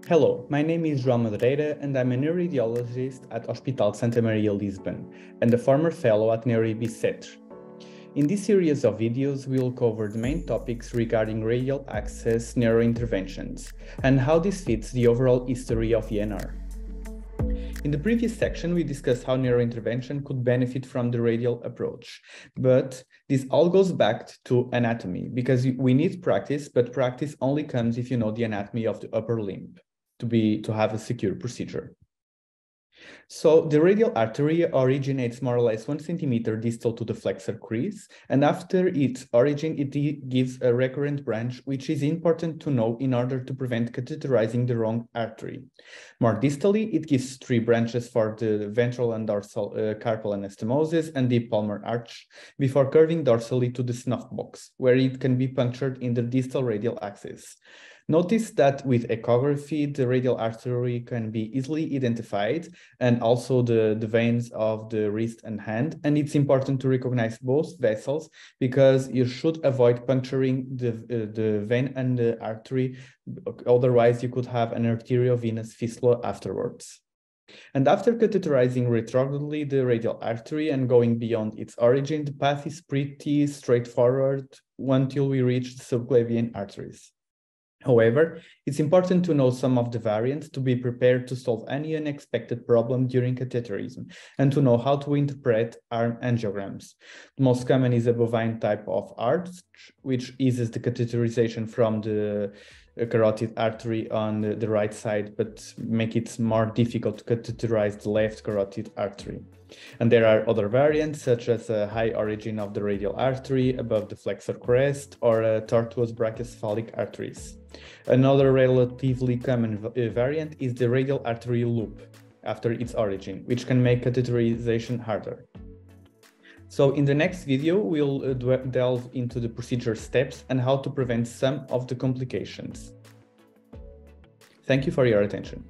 Hello, my name is João Madureira and I'm a neuroradiologist at Hospital Santa Maria, Lisbon, and a former fellow at NeuroIB. In this series of videos, we'll cover the main topics regarding radial access neurointerventions and how this fits the overall history of ENR. In the previous section, we discussed how neurointervention could benefit from the radial approach, but this all goes back to anatomy because we need practice, but practice only comes if you know the anatomy of the upper limb to have a secure procedure. So the radial artery originates more or less 1 centimeter distal to the flexor crease, and after its origin, it gives a recurrent branch, which is important to know in order to prevent catheterizing the wrong artery. More distally, it gives 3 branches for the ventral and dorsal carpal anastomosis and deep palmar arch, before curving dorsally to the snuff box, where it can be punctured in the distal radial axis. Notice that with echography, the radial artery can be easily identified, and also the veins of the wrist and hand. And it's important to recognize both vessels because you should avoid puncturing the vein and the artery. Otherwise, you could have an arteriovenous fistula afterwards. And after catheterizing retrogradely the radial artery and going beyond its origin, the path is pretty straightforward until we reach the subclavian arteries. However, it's important to know some of the variants to be prepared to solve any unexpected problem during catheterism and to know how to interpret arm angiograms. The most common is a bovine type of arch, which eases the catheterization from the carotid artery on the right side, but make it more difficult to catheterize the left carotid artery. And there are other variants, such as a high origin of the radial artery above the flexor crest or a tortuous brachiocephalic arteries. Another relatively common variant is the radial artery loop after its origin, which can make catheterization harder. So in the next video, we'll delve into the procedure steps and how to prevent some of the complications. Thank you for your attention.